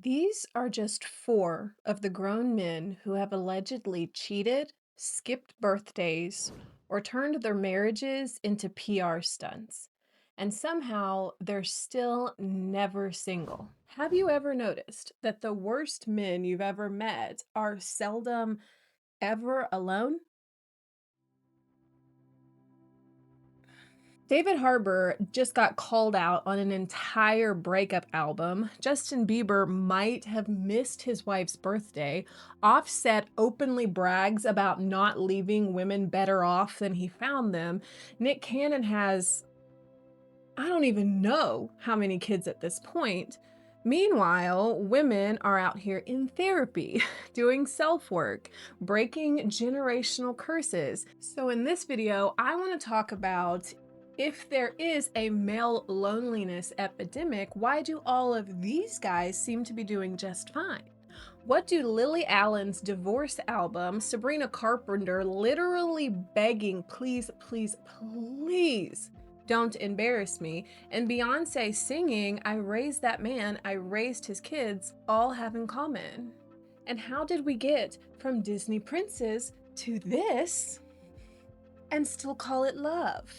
These are just four of the grown men who have allegedly cheated, skipped birthdays, or turned their marriages into PR stunts. And somehow they're still never single. Have you ever noticed that the worst men you've ever met are seldom ever alone? David Harbour just got called out on an entire breakup album. Justin Bieber might have missed his wife's birthday. Offset openly brags about not leaving women better off than he found them. Nick Cannon has, I don't even know how many kids at this point. Meanwhile, women are out here in therapy, doing self work, breaking generational curses. So, in this video, I want to talk about if there is a male loneliness epidemic, why do all of these guys seem to be doing just fine? What do Lily Allen's divorce album, Sabrina Carpenter literally begging, please, please, please don't embarrass me, and Beyonce singing, I raised that man, I raised his kids, all have in common? And how did we get from Disney princes to this and still call it love?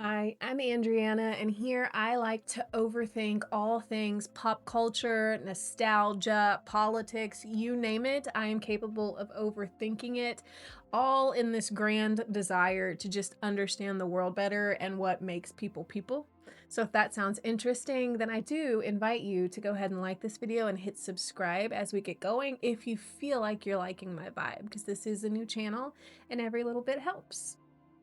Hi, I'm Andriana, and here I like to overthink all things pop culture, nostalgia, politics, you name it. I am capable of overthinking it, all in this grand desire to just understand the world better and what makes people people. So if that sounds interesting, then I do invite you to go ahead and like this video and hit subscribe as we get going if you feel like you're liking my vibe, because this is a new channel and every little bit helps.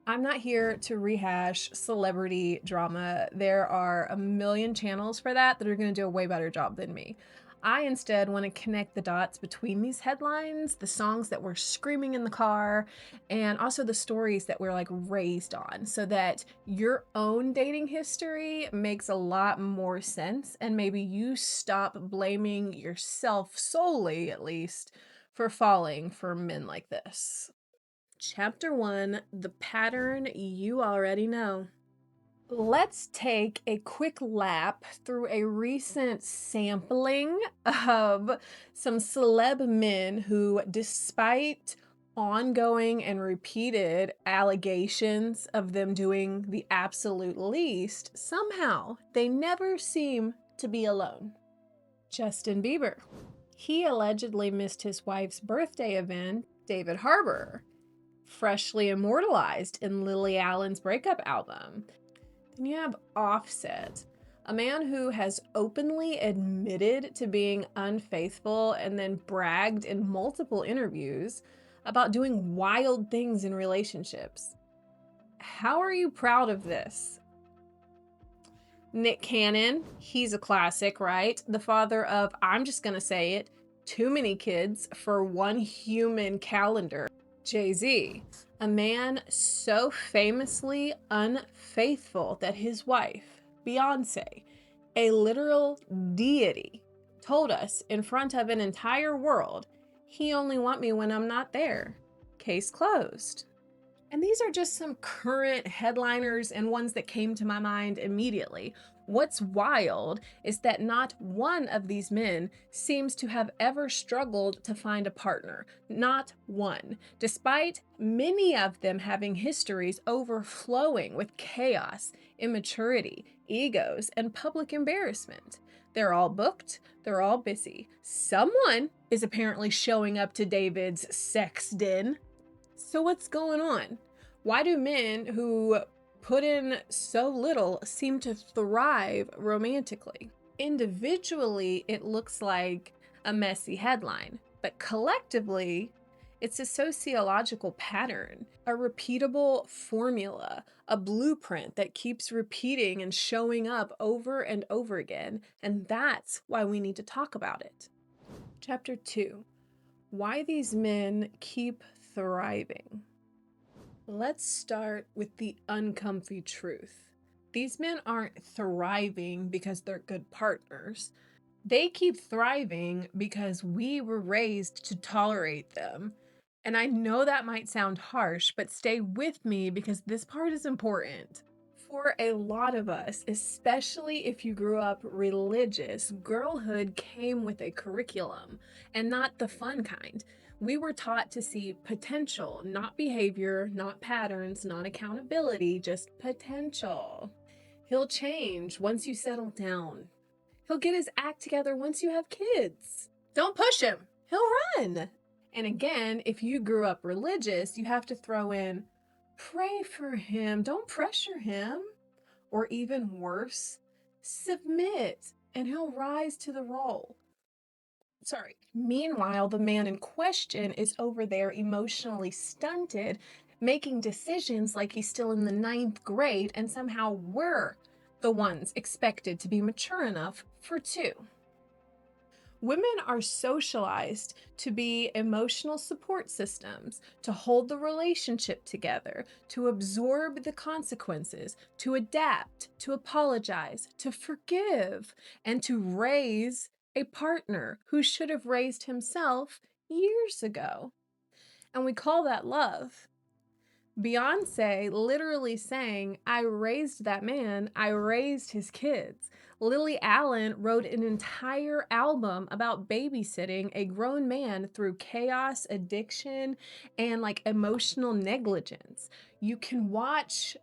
I'm not here to rehash celebrity drama. There are a million channels for that are going to do a way better job than me. I instead want to connect the dots between these headlines, the songs that we're screaming in the car, and also the stories that we're like raised on, so that your own dating history makes a lot more sense and maybe you stop blaming yourself solely, at least, for falling for men like this. Chapter 1, the pattern you already know. Let's take a quick lap through a recent sampling of some celeb men who, despite ongoing and repeated allegations of them doing the absolute least, somehow they never seem to be alone. Justin Bieber. He allegedly missed his wife's birthday event. David Harbour, freshly immortalized in Lily Allen's breakup album. Then you have Offset, a man who has openly admitted to being unfaithful and then bragged in multiple interviews about doing wild things in relationships. How are you proud of this? Nick Cannon, he's a classic, right? The father of, I'm just gonna say it, too many kids for one human calendar. Jay-Z, a man so famously unfaithful that his wife, Beyonce, a literal deity, told us in front of an entire world, he only want me when I'm not there. Case closed. And these are just some current headliners and ones that came to my mind immediately. What's wild is that not one of these men seems to have ever struggled to find a partner. Not one. Despite many of them having histories overflowing with chaos, immaturity, egos, and public embarrassment. They're all booked, they're all busy. Someone is apparently showing up to David's sex den. So what's going on? Why do men who put in so little seem to thrive romantically? Individually, it looks like a messy headline, but collectively, it's a sociological pattern, a repeatable formula, a blueprint that keeps repeating and showing up over and over again, and that's why we need to talk about it. Chapter 2. Why these men keep thriving. Let's start with the uncomfy truth. These men aren't thriving because they're good partners. They keep thriving because we were raised to tolerate them. And I know that might sound harsh, but stay with me because this part is important. For a lot of us, especially if you grew up religious, girlhood came with a curriculum and not the fun kind. We were taught to see potential, not behavior, not patterns, not accountability, just potential. He'll change once you settle down. He'll get his act together once you have kids. Don't push him, he'll run. And again, if you grew up religious, you have to throw in, pray for him, don't pressure him. Or even worse, submit and he'll rise to the role. Meanwhile, the man in question is over there emotionally stunted, making decisions like he's still in the ninth grade, and somehow we're the ones expected to be mature enough for two. Women are socialized to be emotional support systems, to hold the relationship together, to absorb the consequences, to adapt, to apologize, to forgive, and to raise a partner who should have raised himself years ago. And we call that love. Beyonce literally saying, I raised that man, I raised his kids. Lily Allen wrote an entire album about babysitting a grown man through chaos, addiction, and like emotional negligence. You can watch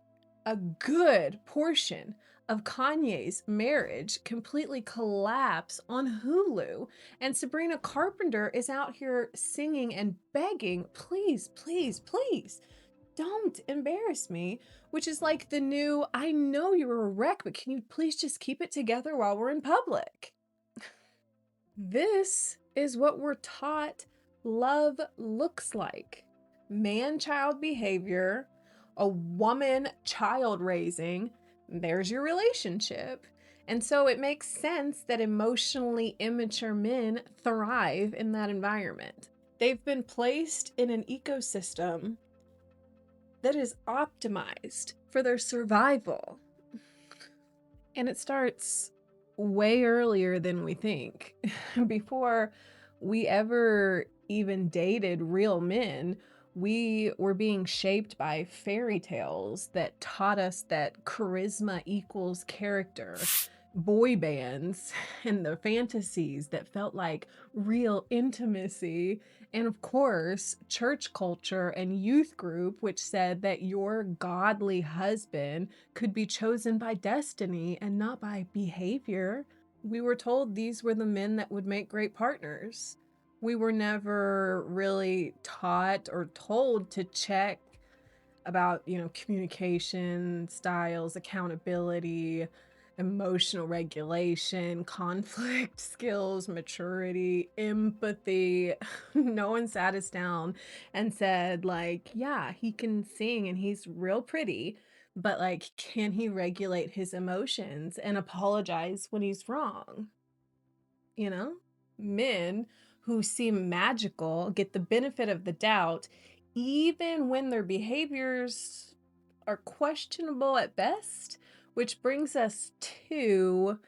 a good portion of Kanye's marriage completely collapse on Hulu. And Sabrina Carpenter is out here singing and begging, please, please, please don't embarrass me, which is like the new, I know you're a wreck, but can you please just keep it together while we're in public? This is what we're taught love looks like. Man-child behavior, a woman child raising, there's your relationship. And so it makes sense that emotionally immature men thrive in that environment. They've been placed in an ecosystem that is optimized for their survival. And it starts way earlier than we think. Before we ever even dated real men, we were being shaped by fairy tales that taught us that charisma equals character, boy bands, and the fantasies that felt like real intimacy. And of course, church culture and youth group, which said that your godly husband could be chosen by destiny and not by behavior. We were told these were the men that would make great partners. We were never really taught or told to check about, communication styles, accountability, emotional regulation, conflict skills, maturity, empathy. No one sat us down and said, like, yeah, he can sing and he's real pretty, but like, can he regulate his emotions and apologize when he's wrong? Men who seem magical get the benefit of the doubt, even when their behaviors are questionable at best, which brings us to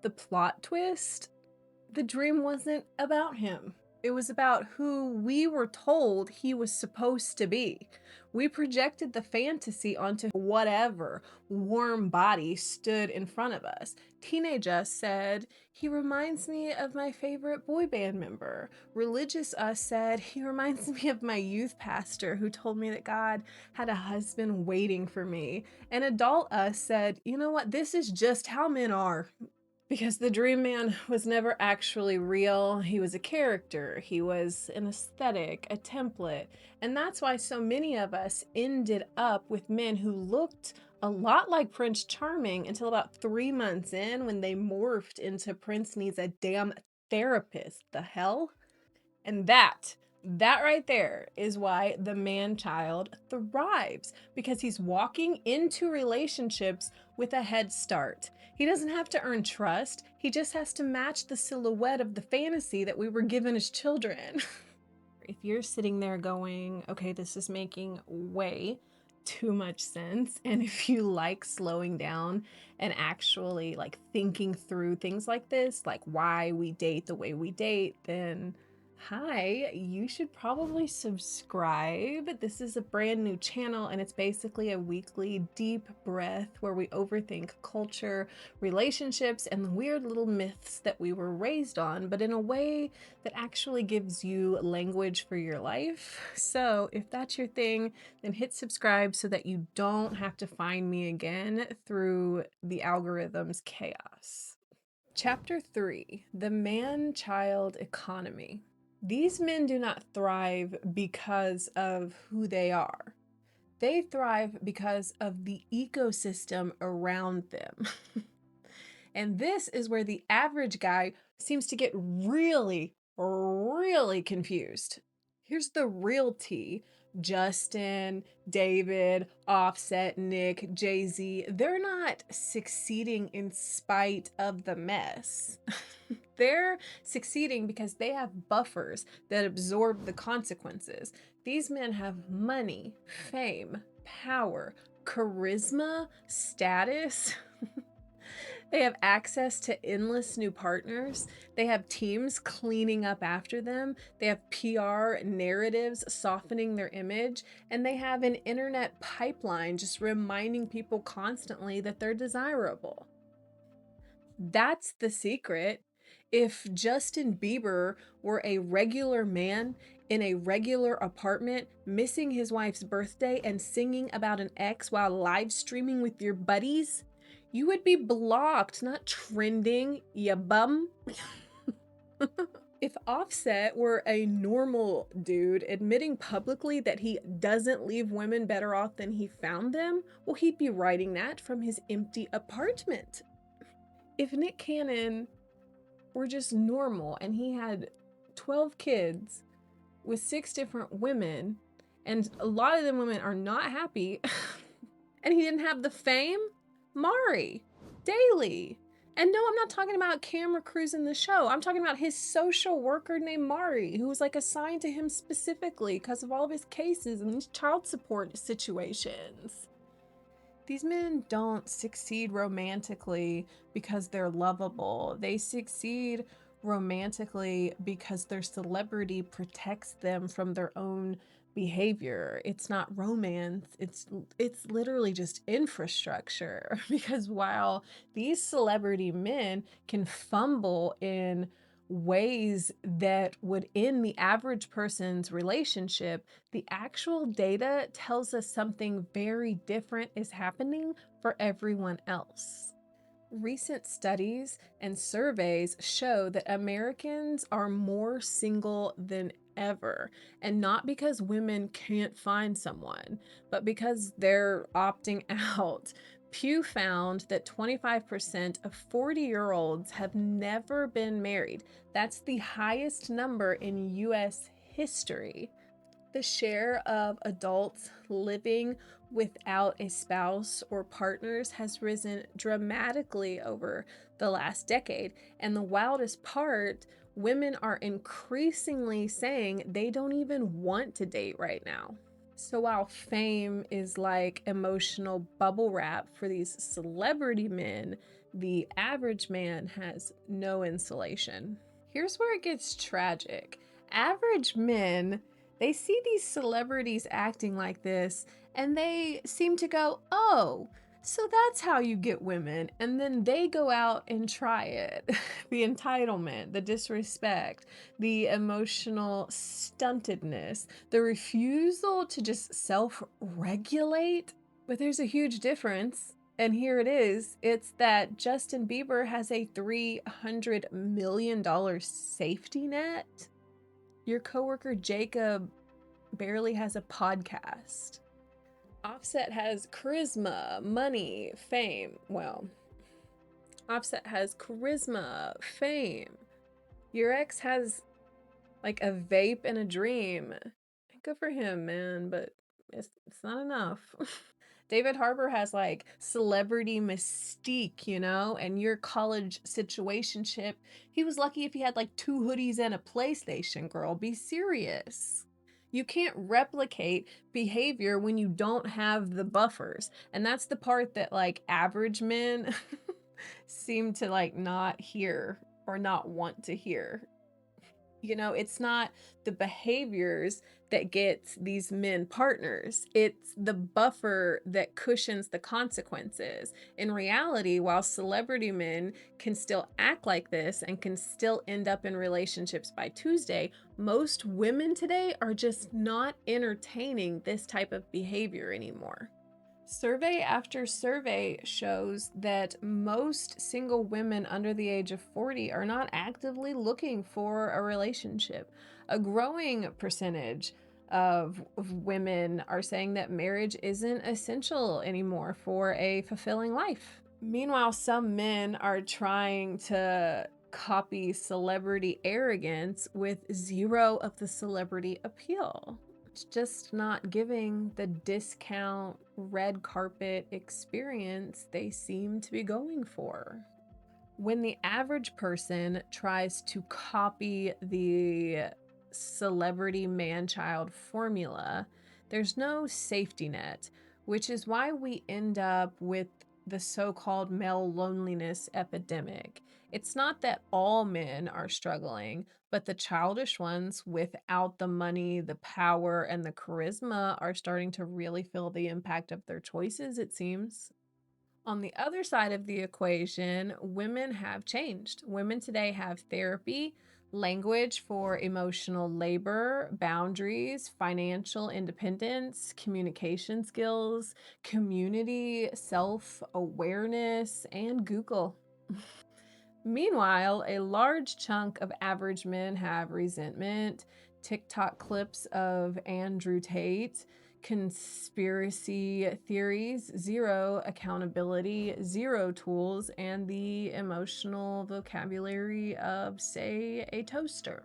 the plot twist. The dream wasn't about him. It was about who we were told he was supposed to be. We projected the fantasy onto whatever warm body stood in front of us. Teenage us said, he reminds me of my favorite boy band member. Religious us said, he reminds me of my youth pastor who told me that God had a husband waiting for me. And adult us said, you know what, this is just how men are. Because the dream man was never actually real. He was a character. He was an aesthetic, a template. And that's why so many of us ended up with men who looked a lot like Prince Charming until about 3 months in, when they morphed into Prince needs a damn therapist. The hell? And that right there is why the man child thrives, because he's walking into relationships with a head start. He doesn't have to earn trust. He just has to match the silhouette of the fantasy that we were given as children. If you're sitting there going, okay, this is making way too much sense, and if you like slowing down and actually like thinking through things like this, like why we date the way we date, then Hi, you should probably subscribe. This is a brand new channel, and it's basically a weekly deep breath where we overthink culture, relationships, and the weird little myths that we were raised on, but in a way that actually gives you language for your life. So, if that's your thing, then hit subscribe so that you don't have to find me again through the algorithm's chaos. Chapter 3: The Man Child Economy. These men do not thrive because of who they are. They thrive because of the ecosystem around them. And this is where the average guy seems to get really, really confused. Here's the real tea. Justin, David, Offset, Nick, Jay-Z, they're not succeeding in spite of the mess. They're succeeding because they have buffers that absorb the consequences. These men have money, fame, power, charisma, status. They have access to endless new partners. They have teams cleaning up after them. They have PR narratives softening their image. And they have an internet pipeline just reminding people constantly that they're desirable. That's the secret. If Justin Bieber were a regular man in a regular apartment, missing his wife's birthday and singing about an ex while live streaming with your buddies, you would be blocked, not trending, ya bum. If Offset were a normal dude admitting publicly that he doesn't leave women better off than he found them, well, he'd be writing that from his empty apartment. If Nick Cannon were just normal and he had 12 kids with 6 different women, and a lot of them women are not happy, and he didn't have the fame, Mari, Daily. And no, I'm not talking about camera crews in the show. I'm talking about his social worker named Mari, who was like assigned to him specifically because of all of his cases and these child support situations. These men don't succeed romantically because they're lovable. They succeed romantically because their celebrity protects them from their own behavior. It's not romance. It's literally just infrastructure because while these celebrity men can fumble in ways that would end the average person's relationship, the actual data tells us something very different is happening for everyone else. Recent studies and surveys show that Americans are more single than ever, and not because women can't find someone, but because they're opting out. Pew found that 25% of 40-year-olds have never been married. That's the highest number in US history. The share of adults living without a spouse or partners has risen dramatically over the last decade. And the wildest part, women are increasingly saying they don't even want to date right now. So while fame is like emotional bubble wrap for these celebrity men, the average man has no insulation. Here's where it gets tragic. Average men, they see these celebrities acting like this and they seem to go, oh, so that's how you get women. And then they go out and try it. The entitlement, the disrespect, the emotional stuntedness, the refusal to just self regulate. But there's a huge difference. And here it is. It's that Justin Bieber has a $300 million safety net. Your coworker Jacob barely has a podcast. Offset has charisma, money, fame. Well, Offset has charisma, fame. Your ex has like a vape and a dream. Good for him, man, but it's not enough. David Harbour has like celebrity mystique, you know, and your college situationship. He was lucky if he had like 2 hoodies and a PlayStation, girl. Be serious. You can't replicate behavior when you don't have the buffers. And that's the part that like average men seem to like not hear or not want to hear. It's not the behaviors that gets these men partners. It's the buffer that cushions the consequences. In reality, while celebrity men can still act like this and can still end up in relationships by Tuesday, most women today are just not entertaining this type of behavior anymore. Survey after survey shows that most single women under the age of 40 are not actively looking for a relationship. A growing percentage of women are saying that marriage isn't essential anymore for a fulfilling life. Meanwhile, some men are trying to copy celebrity arrogance with zero of the celebrity appeal. It's just not giving the discount red carpet experience they seem to be going for. When the average person tries to copy the celebrity man-child formula, there's no safety net, which is why we end up with the so-called male loneliness epidemic. It's not that all men are struggling, but the childish ones without the money, the power, and the charisma are starting to really feel the impact of their choices, it seems. On the other side of the equation, women have changed. Women today have therapy, language for emotional labor, boundaries, financial independence, communication skills, community, self awareness, and Google. Meanwhile, a large chunk of average men have resentment, TikTok clips of Andrew Tate, conspiracy theories, zero accountability, zero tools, and the emotional vocabulary of, say, a toaster.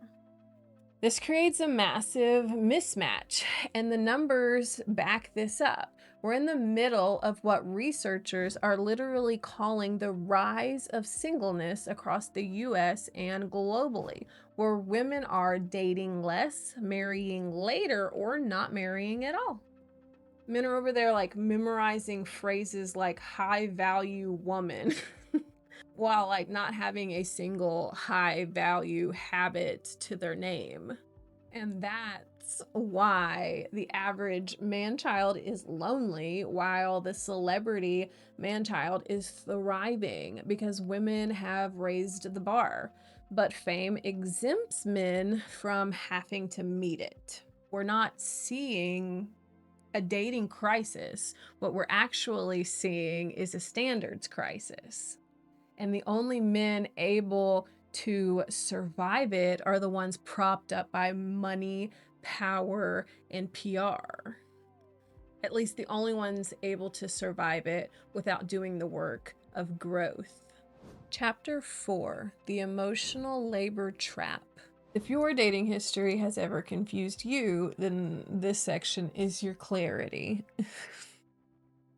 This creates a massive mismatch, and the numbers back this up. We're in the middle of what researchers are literally calling the rise of singleness across the US and globally, where women are dating less, marrying later, or not marrying at all. Men are over there like memorizing phrases like high value woman while like not having a single high value habit to their name. And that's why the average man-child is lonely while the celebrity man-child is thriving, because women have raised the bar. But fame exempts men from having to meet it. We're not seeing a dating crisis. What we're actually seeing is a standards crisis. And the only men able to survive it are the ones propped up by money, power, and PR. At least the only ones able to survive it without doing the work of growth. Chapter 4: The Emotional Labor Trap. If your dating history has ever confused you, then this section is your clarity.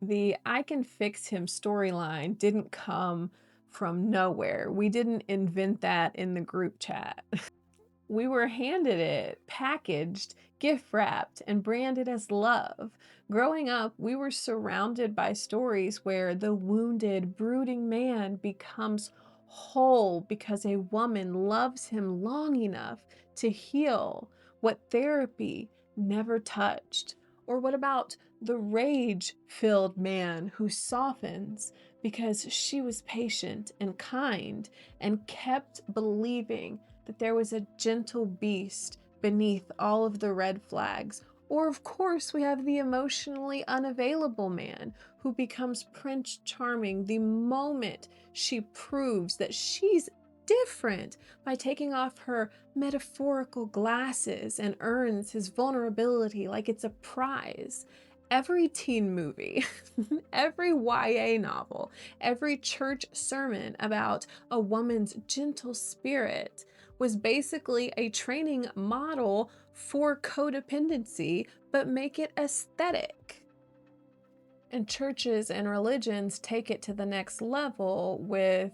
The I can fix him storyline didn't come from nowhere. We didn't invent that in the group chat. We were handed it, packaged, gift wrapped, and branded as love. Growing up, we were surrounded by stories where the wounded, brooding man becomes whole because a woman loves him long enough to heal what therapy never touched. Or what about the rage filled man who softens because she was patient and kind and kept believing that there was a gentle beast beneath all of the red flags? Or, of course, we have the emotionally unavailable man who becomes Prince Charming the moment she proves that she's different by taking off her metaphorical glasses and earns his vulnerability like it's a prize. Every teen movie, every YA novel, every church sermon about a woman's gentle spirit was basically a training model for codependency, but make it aesthetic. And churches and religions take it to the next level with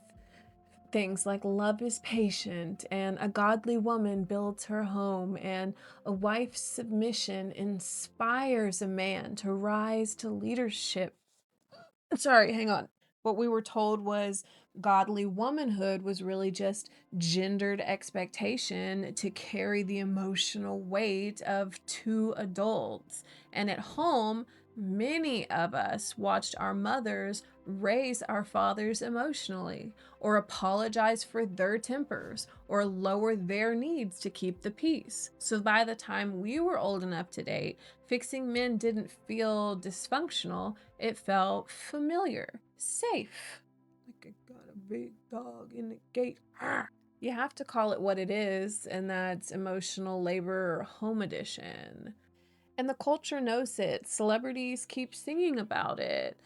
things like love is patient, and a godly woman builds her home, and a wife's submission inspires a man to rise to leadership. Sorry, hang on. What we were told was Godly womanhood was really just gendered expectation to carry the emotional weight of two adults. And at home, many of us watched our mothers raise our fathers emotionally, or apologize for their tempers, or lower their needs to keep the peace. So by the time we were old enough to date, fixing men didn't feel dysfunctional, it felt familiar, safe. Like I got a big dog in the gate. You have to call it what it is, and that's emotional labor or home edition. And the culture knows it. Celebrities keep singing about it.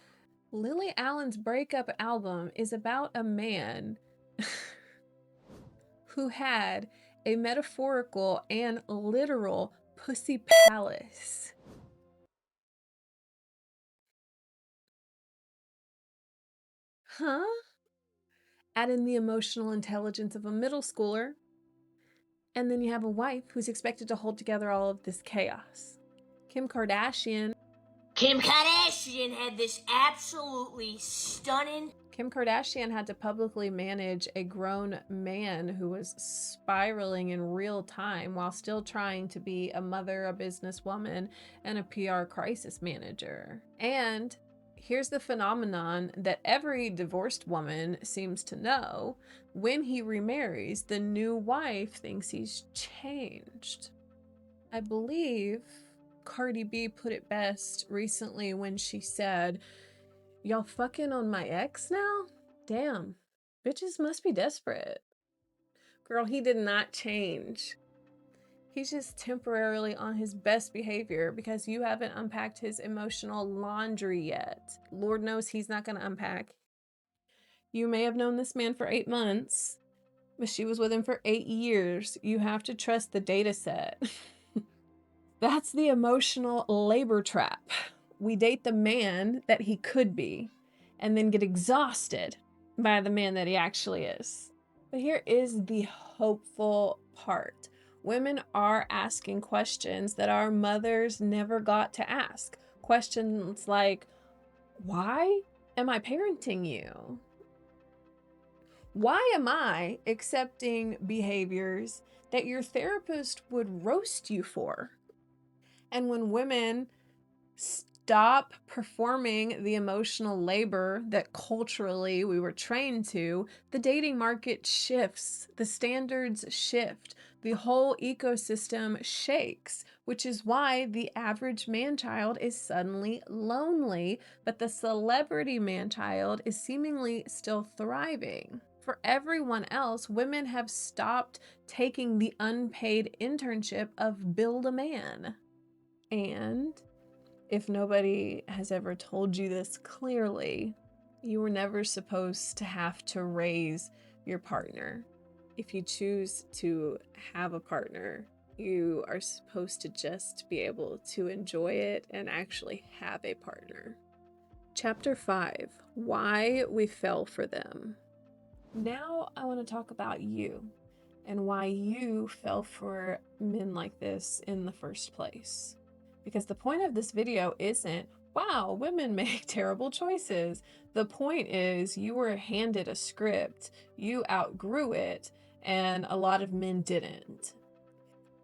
Lily Allen's breakup album is about a man who had a metaphorical and literal pussy palace. Huh? Add in the emotional intelligence of a middle schooler, and then you have a wife who's expected to hold together all of this chaos. Kim Kardashian had this absolutely stunning. Kim Kardashian had to publicly manage a grown man who was spiraling in real time while still trying to be a mother, a businesswoman, and a PR crisis manager. And here's the phenomenon that every divorced woman seems to know. When he remarries, the new wife thinks he's changed. I believe Cardi B put it best recently when she said, "Y'all fucking on my ex now? Damn, bitches must be desperate." Girl, he did not change. He's just temporarily on his best behavior because you haven't unpacked his emotional laundry yet. Lord knows he's not going to unpack. You may have known this man for 8 months, but she was with him for 8 years. You have to trust the data set. That's the emotional labor trap. We date the man that he could be and then get exhausted by the man that he actually is. But here is the hopeful part. Women are asking questions that our mothers never got to ask. Questions like, why am I parenting you? Why am I accepting behaviors that your therapist would roast you for? And when women stop performing the emotional labor that culturally we were trained to, the dating market shifts, the standards shift, the whole ecosystem shakes, which is why the average manchild is suddenly lonely, but the celebrity manchild is seemingly still thriving. For everyone else, women have stopped taking the unpaid internship of build a man. And if nobody has ever told you this clearly, you were never supposed to have to raise your partner. If you choose to have a partner, you are supposed to just be able to enjoy it and actually have a partner. Chapter 5, Why We Fell for Them. Now I want to talk about you and why you fell for men like this in the first place. Because the point of this video isn't, wow, women make terrible choices. The point is you were handed a script, you outgrew it, and a lot of men didn't.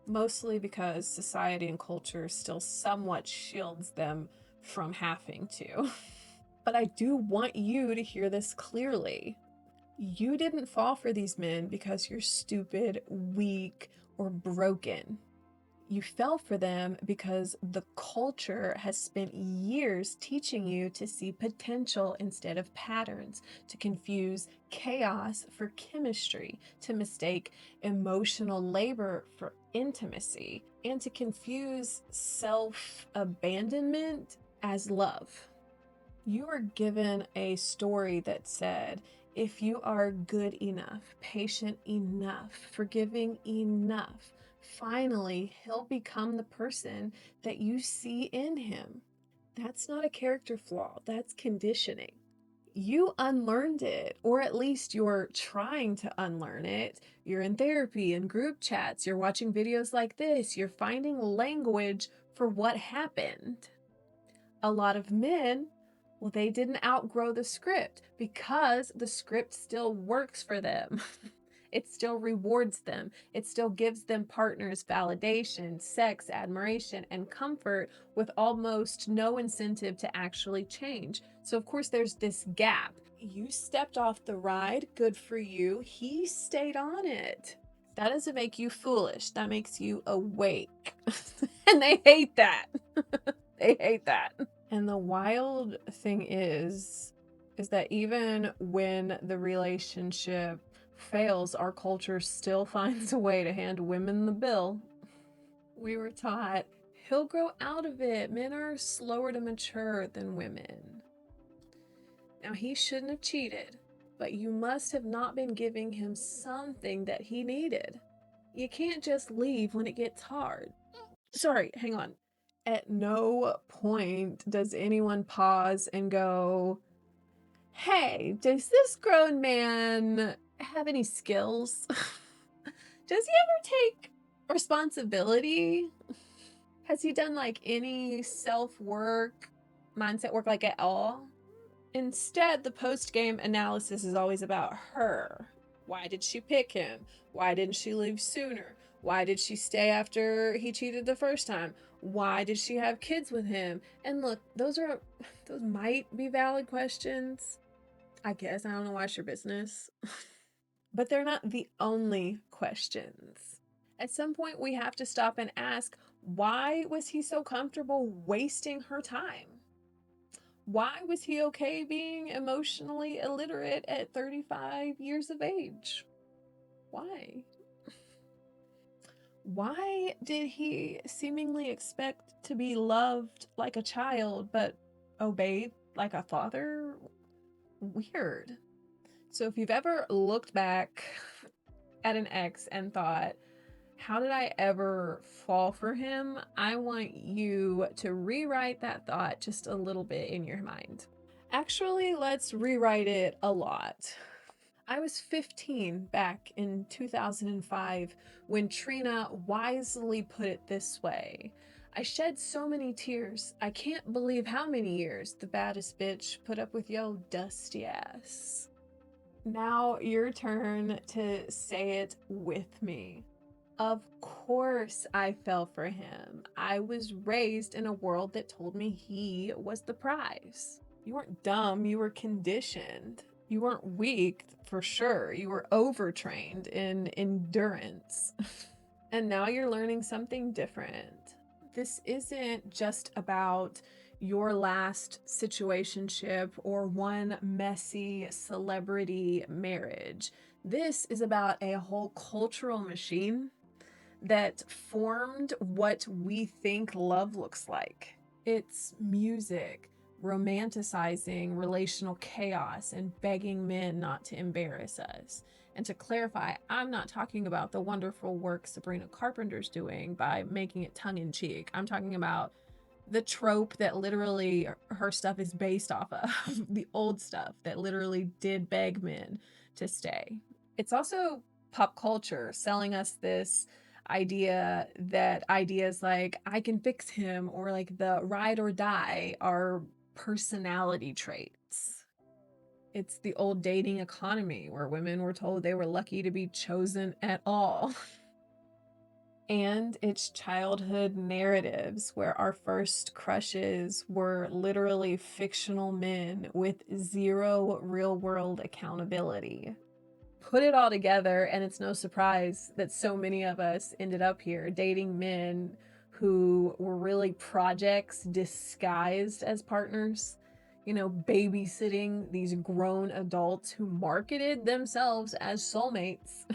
Mostly because society and culture still somewhat shields them from having to. But I do want you to hear this clearly. You didn't fall for these men because you're stupid, weak, or broken. You fell for them because the culture has spent years teaching you to see potential instead of patterns, to confuse chaos for chemistry, to mistake emotional labor for intimacy, and to confuse self-abandonment as love. You were given a story that said, if you are good enough, patient enough, forgiving enough, finally, he'll become the person that you see in him. That's not a character flaw, that's conditioning. You unlearned it, or at least you're trying to unlearn it. You're in therapy and group chats, you're watching videos like this, you're finding language for what happened. A lot of men Well, they didn't outgrow the script because the script still works for them. It still rewards them. It still gives them partners validation, sex, admiration, and comfort with almost no incentive to actually change. So, of course, there's this gap. You stepped off the ride, good for you. He stayed on it. That doesn't make you foolish. That makes you awake. And they hate that. They hate that. And the wild thing is that even when the relationship fails, our culture still finds a way to hand women the bill. We were taught he'll grow out of it. Men are slower to mature than women. Now, he shouldn't have cheated, but you must have not been giving him something that he needed. You can't just leave when it gets hard. Sorry, hang on. At no point does anyone pause and go, hey, does this grown man have any skills? Does he ever take responsibility? Has he done like any self work, mindset work, like at all? Instead, the post game analysis is always about her. Why did she pick him? Why didn't she leave sooner? Why did she stay after he cheated the first time? Why did she have kids with him? And look, those might be valid questions. I guess I don't know why it's your business. But they're not the only questions. At some point, we have to stop and ask, why was he so comfortable wasting her time? Why was he okay being emotionally illiterate at 35 years of age? Why? Why did he seemingly expect to be loved like a child but obeyed like a father? Weird. So if you've ever looked back at an ex and thought, how did I ever fall for him? I want you to rewrite that thought just a little bit in your mind. Actually, let's rewrite it a lot. I was 15 back in 2005 when Trina wisely put it this way. I shed so many tears, I can't believe how many years the baddest bitch put up with yo dusty ass. Now your turn to say it with me. Of course I fell for him. I was raised in a world that told me he was the prize. You weren't dumb, you were conditioned. You weren't weak, for sure. You were overtrained in endurance. And now you're learning something different. This isn't just about your last situationship or one messy celebrity marriage. This is about a whole cultural machine that formed what we think love looks like. It's music, romanticizing relational chaos and begging men not to embarrass us. And to clarify, I'm not talking about the wonderful work Sabrina Carpenter's doing by making it tongue in cheek. I'm talking about the trope that literally her stuff is based off of, the old stuff that literally did beg men to stay. It's also pop culture selling us this idea that ideas like I can fix him or like the ride or die are personality traits. It's the old dating economy where women were told they were lucky to be chosen at all. And it's childhood narratives where our first crushes were literally fictional men with zero real world accountability. Put it all together, and it's no surprise that so many of us ended up here dating men who were really projects disguised as partners. You know, babysitting these grown adults who marketed themselves as soulmates.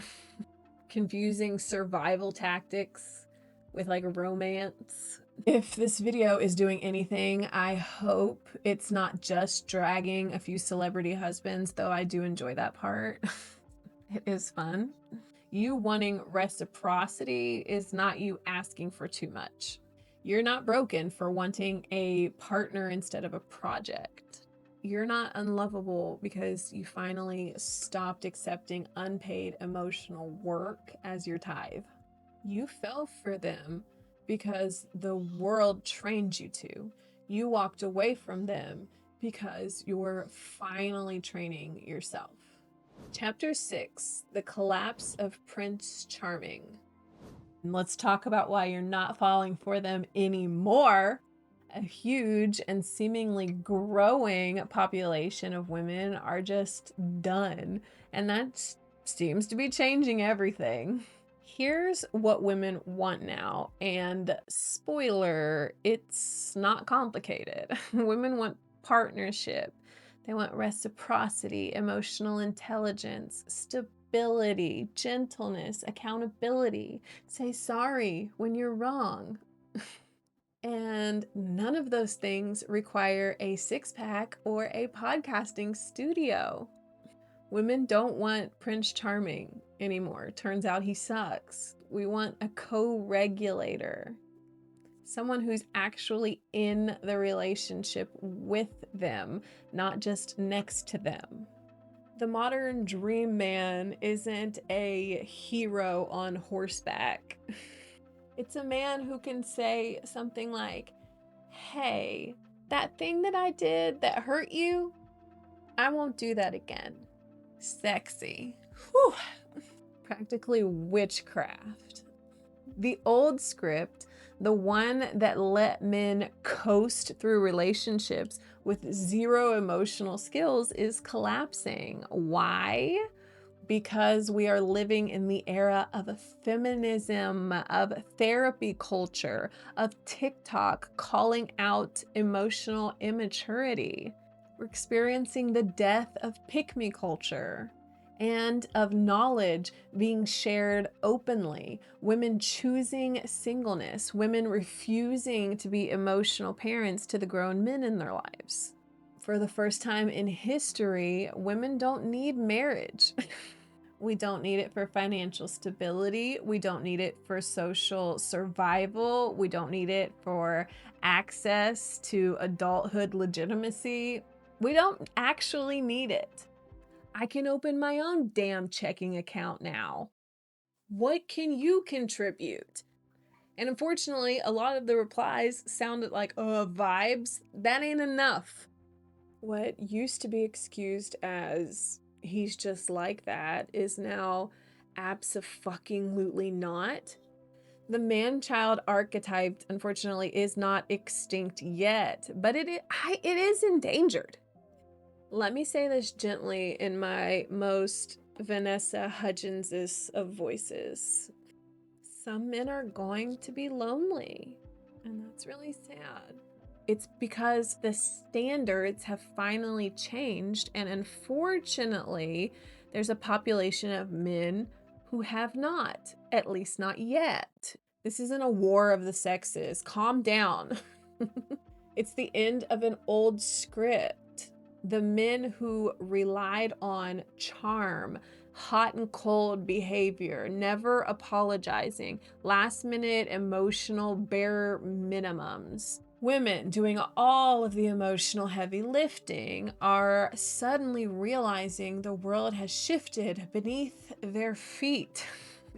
Confusing survival tactics with like romance. If this video is doing anything, I hope it's not just dragging a few celebrity husbands, though I do enjoy that part. It is fun. You wanting reciprocity is not you asking for too much. You're not broken for wanting a partner instead of a project. You're not unlovable because you finally stopped accepting unpaid emotional work as your tithe. You fell for them because the world trained you to. You walked away from them because you're finally training yourself. Chapter 6, The Collapse of Prince Charming. And let's talk about why you're not falling for them anymore. A huge and seemingly growing population of women are just done, and that seems to be changing everything. Here's what women want now, and spoiler, it's not complicated. Women want partnership. They want reciprocity, emotional intelligence, stability, gentleness, accountability. Say sorry when you're wrong. And none of those things require a six-pack or a podcasting studio. Women don't want Prince Charming anymore. Turns out he sucks. We want a co-regulator. Someone who's actually in the relationship with them, not just next to them. The modern dream man isn't a hero on horseback. It's a man who can say something like, hey, that thing that I did that hurt you, I won't do that again. Sexy. Whew. Practically witchcraft. The old script, the one that let men coast through relationships with zero emotional skills, is collapsing. Why? Because we are living in the era of feminism, of therapy culture, of TikTok calling out emotional immaturity. We're experiencing the death of pick-me culture and of knowledge being shared openly, women choosing singleness, women refusing to be emotional parents to the grown men in their lives. For the first time in history, women don't need marriage. We don't need it for financial stability. We don't need it for social survival. We don't need it for access to adulthood legitimacy. We don't actually need it. I can open my own damn checking account now. What can you contribute? And unfortunately, a lot of the replies sounded like, vibes. That ain't enough. What used to be excused as he's just like that is now abso-fucking-lutely not. The man-child archetype, unfortunately, is not extinct yet, but it is endangered. Let me say this gently in my most Vanessa Hudgens of voices. Some men are going to be lonely, and that's really sad. It's because the standards have finally changed, and unfortunately, there's a population of men who have not, at least not yet. This isn't a war of the sexes. Calm down. It's the end of an old script. The men who relied on charm, hot and cold behavior, never apologizing, last minute emotional bare minimums. Women doing all of the emotional heavy lifting are suddenly realizing the world has shifted beneath their feet.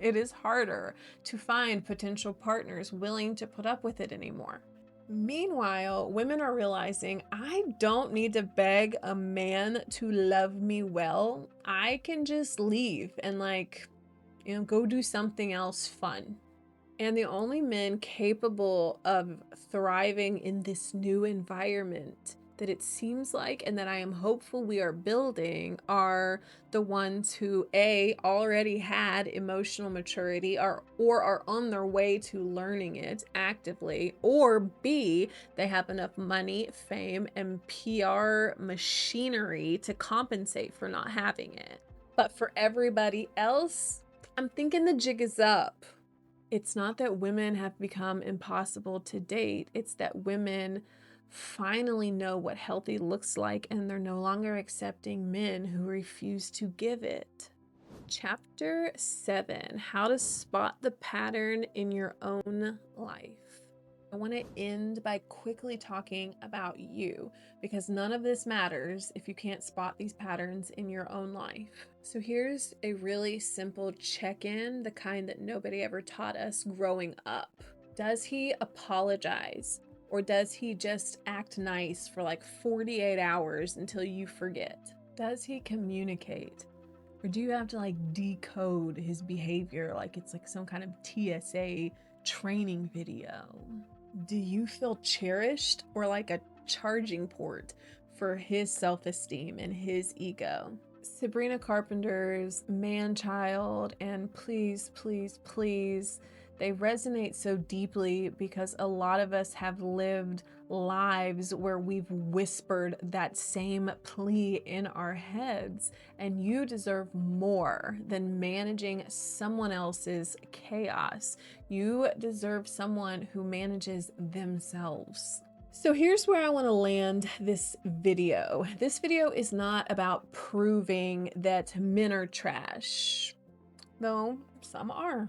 It is harder to find potential partners willing to put up with it anymore. Meanwhile, women are realizing I don't need to beg a man to love me well. I can just leave and go do something else fun. And the only men capable of thriving in this new environment that it seems like, and that I am hopeful we are building, are the ones who already had emotional maturity or are on their way to learning it actively, or B, they have enough money, fame, and PR machinery to compensate for not having it. But for everybody else, I'm thinking the jig is up. It's not that women have become impossible to date. It's that women finally know what healthy looks like, and they're no longer accepting men who refuse to give it. Chapter 7, How to Spot the Pattern in Your Own Life. I want to end by quickly talking about you, because none of this matters if you can't spot these patterns in your own life. So here's a really simple check-in, the kind that nobody ever taught us growing up. Does he apologize? Or does he just act nice for like 48 hours until you forget? Does he communicate? Or do you have to like decode his behavior like it's like some kind of TSA training video? Do you feel cherished or like a charging port for his self-esteem and his ego? Sabrina Carpenter's Manchild and Please, Please, Please, they resonate so deeply because a lot of us have lived lives where we've whispered that same plea in our heads, and you deserve more than managing someone else's chaos. You deserve someone who manages themselves. So here's where I want to land this video. This video is not about proving that men are trash, though some are,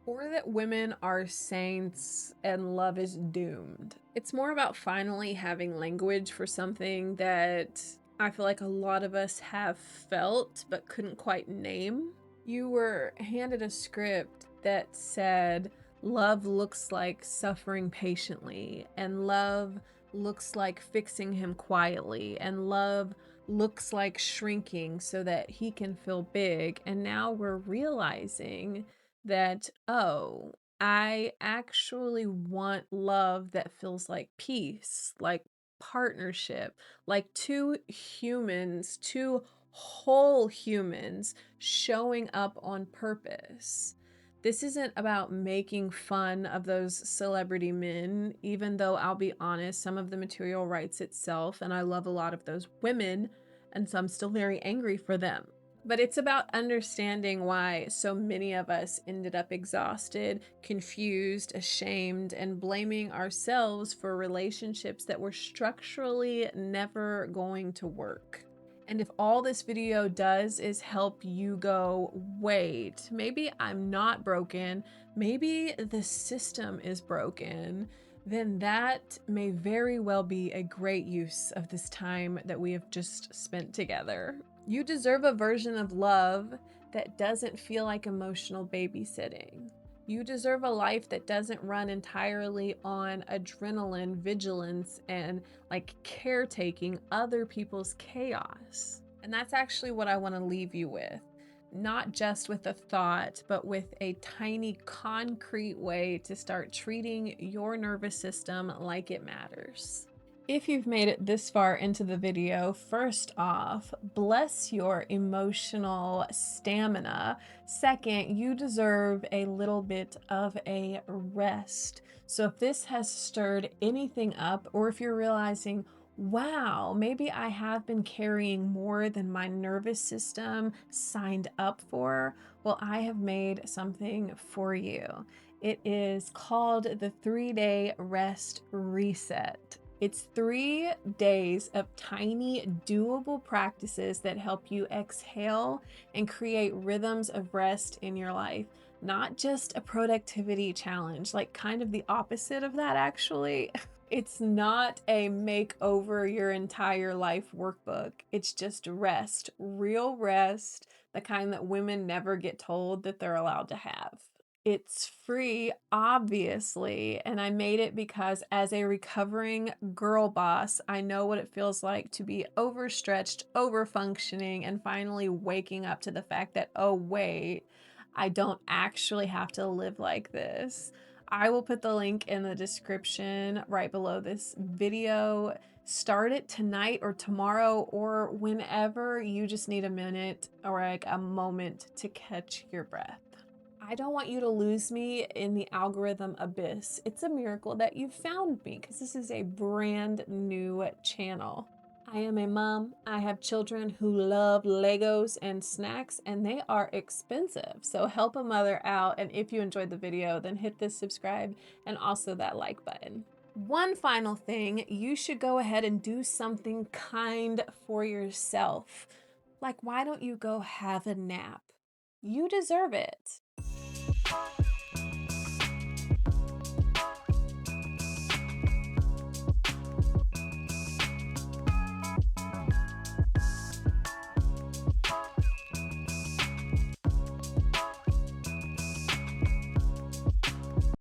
or that women are saints and love is doomed. It's more about finally having language for something that I feel like a lot of us have felt but couldn't quite name. You were handed a script that said, love looks like suffering patiently, and love looks like fixing him quietly, and love looks like shrinking so that he can feel big. And now we're realizing that, oh, I actually want love that feels like peace, like partnership, like two humans, two whole humans showing up on purpose. This isn't about making fun of those celebrity men, even though I'll be honest, some of the material writes itself, and I love a lot of those women, and so I'm still very angry for them. But it's about understanding why so many of us ended up exhausted, confused, ashamed, and blaming ourselves for relationships that were structurally never going to work. And if all this video does is help you go, wait, maybe I'm not broken, maybe the system is broken, then that may very well be a great use of this time that we have just spent together. You deserve a version of love that doesn't feel like emotional babysitting. You deserve a life that doesn't run entirely on adrenaline, vigilance, and like caretaking other people's chaos. And that's actually what I want to leave you with. Not just with a thought, but with a tiny concrete way to start treating your nervous system like it matters. If you've made it this far into the video, first off, bless your emotional stamina. Second, you deserve a little bit of a rest. So if this has stirred anything up, or if you're realizing, wow, maybe I have been carrying more than my nervous system signed up for, well, I have made something for you. It is called the 3-day rest reset. It's 3 days of tiny, doable practices that help you exhale and create rhythms of rest in your life. Not just a productivity challenge, like kind of the opposite of that, actually. It's not a make over your entire life workbook. It's just rest, real rest, the kind that women never get told that they're allowed to have. It's free, obviously, and I made it because as a recovering girl boss, I know what it feels like to be overstretched, overfunctioning, and finally waking up to the fact that, oh, wait, I don't actually have to live like this. I will put the link in the description right below this video. Start it tonight or tomorrow or whenever you just need a minute or like a moment to catch your breath. I don't want you to lose me in the algorithm abyss. It's a miracle that you found me because this is a brand new channel. I am a mom. I have children who love Legos and snacks, and they are expensive. So help a mother out. And if you enjoyed the video, then hit the subscribe and also that like button. One final thing, you should go ahead and do something kind for yourself. Like, why don't you go have a nap? You deserve it.